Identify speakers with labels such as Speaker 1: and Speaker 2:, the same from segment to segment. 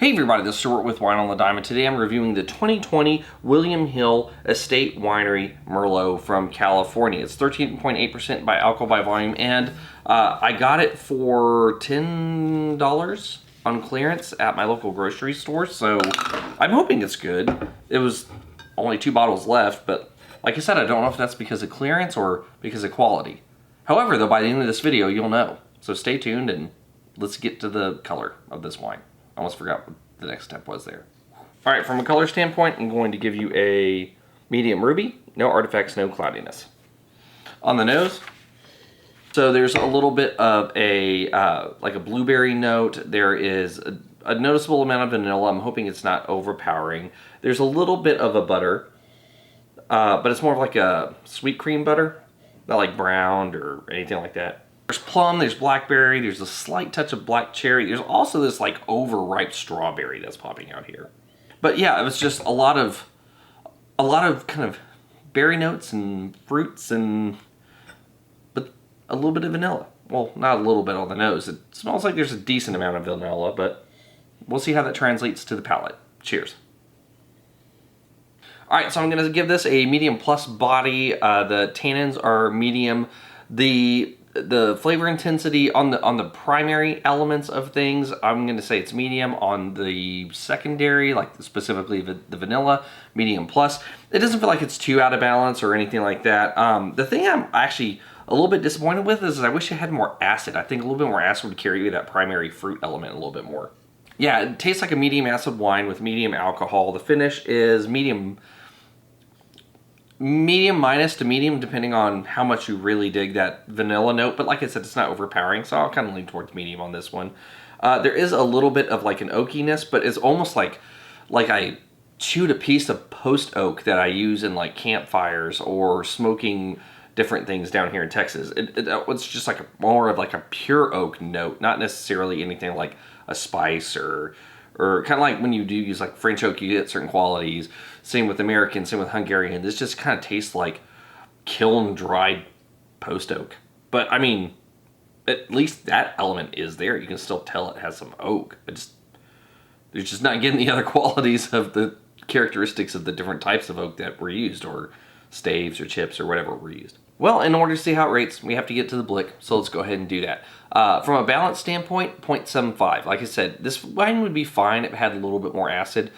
Speaker 1: Hey everybody, this is Stuart with Wine on the Dime, and today I'm reviewing the 2020 William Hill Estate Winery Merlot from California. It's 13.8% by alcohol by volume, and I got it for $10 on clearance at my local grocery store, so I'm hoping it's good. It was only 2 bottles left, but like I said, I don't know if that's because of clearance or because of quality. However, though, by the end of this video, you'll know. So stay tuned and let's get to the color of this wine. I almost forgot what the next step was there. All right, from a color standpoint, I'm going to give you a medium ruby, no artifacts, no cloudiness. On the nose, so there's a little bit of a like a blueberry note. There is a noticeable amount of vanilla. I'm hoping it's not overpowering. There's a little bit of a butter, but it's more of like a sweet cream butter, not like browned or anything like that. There's plum, there's blackberry, there's a slight touch of black cherry. There's also this like overripe strawberry that's popping out here. But yeah, it was just a lot of kind of berry notes and fruits, but a little bit of vanilla. Well, not a little bit on the nose. It smells like there's a decent amount of vanilla, but we'll see how that translates to the palate. Cheers. All right, so I'm gonna give this a medium plus body. The tannins are medium. The flavor intensity on the primary elements of things, I'm going to say it's medium. On the secondary, like specifically the vanilla, medium plus. It doesn't feel like it's too out of balance or anything like that. The thing I'm actually a little bit disappointed with is I wish it had more acid. I think a little bit more acid would carry that primary fruit element a little bit more. Yeah, it tastes like a medium acid wine with medium alcohol. The finish is medium minus to medium, depending on how much you really dig that vanilla note. But like I said, it's not overpowering, so I'll kind of lean towards medium on this one. There is a little bit of like an oakiness, but it's almost like I chewed a piece of post oak that I use in like campfires or smoking different things down here in Texas. It's just like more of like a pure oak note, not necessarily anything like a spice or kind of like when you do use like French oak, you get certain qualities. Same with American, same with Hungarian. This just kind of tastes like kiln dried post oak. But I mean, at least that element is there. You can still tell it has some oak. They're just not getting the other qualities of the characteristics of the different types of oak that were used, or staves or chips or whatever were used. Well, in order to see how it rates, we have to get to the blick, so let's go ahead and do that. From a balance standpoint, 0.75. Like I said, this wine would be fine if it had a little bit more acid.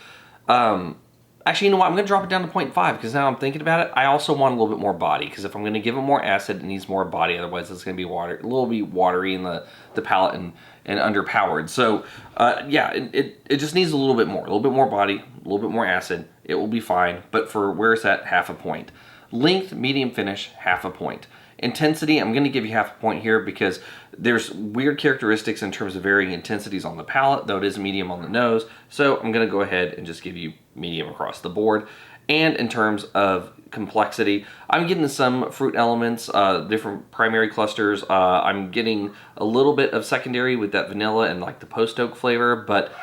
Speaker 1: Actually, you know what? I'm going to drop it down to 0.5 because now I'm thinking about it. I also want a little bit more body, because if I'm going to give it more acid, it needs more body. Otherwise, it's going to be a little bit watery in the palate and underpowered. So, yeah, it just needs a little bit more body, a little bit more acid. It will be fine, but for where it's at, half a point. Length, medium finish, half a point. Intensity, I'm going to give you half a point here because there's weird characteristics in terms of varying intensities on the palate, though it is medium on the nose. So I'm going to go ahead and just give you medium across the board. And in terms of complexity, I'm getting some fruit elements, different primary clusters. I'm getting a little bit of secondary with that vanilla and like the post oak flavor, but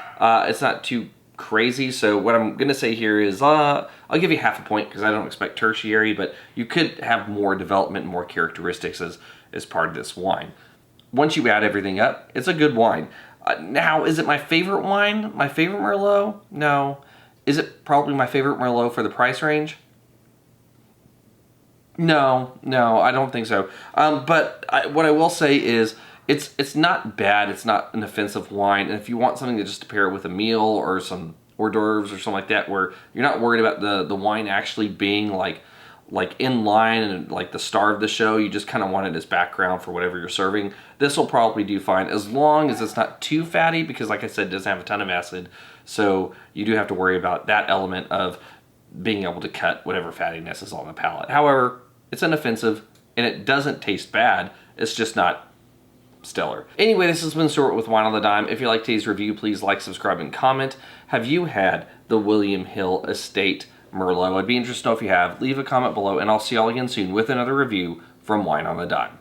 Speaker 1: it's not too crazy. So what I'm gonna say here is I'll give you half a point because I don't expect tertiary, but you could have more development and more characteristics as part of this wine. Once you add everything up, it's a good wine. Now, is it my favorite wine? My favorite Merlot? No. Is it probably my favorite Merlot for the price range? No, I don't think so. But what I will say is it's not bad. It's not an offensive wine. And if you want something just to pair it with a meal or some hors d'oeuvres or something like that, where you're not worried about the wine actually being like in line and like the star of the show, you just kind of want it as background for whatever you're serving, this will probably do fine, as long as it's not too fatty, because like I said, it doesn't have a ton of acid. So you do have to worry about that element of being able to cut whatever fattiness is on the palate. However, it's inoffensive and it doesn't taste bad. It's just not stellar. Anyway, this has been Stuart with Wine on the Dime. If you like today's review, please like, subscribe, and comment. Have you had the William Hill Estate Merlot? I'd be interested to know if you have. Leave a comment below, and I'll see y'all again soon with another review from Wine on the Dime.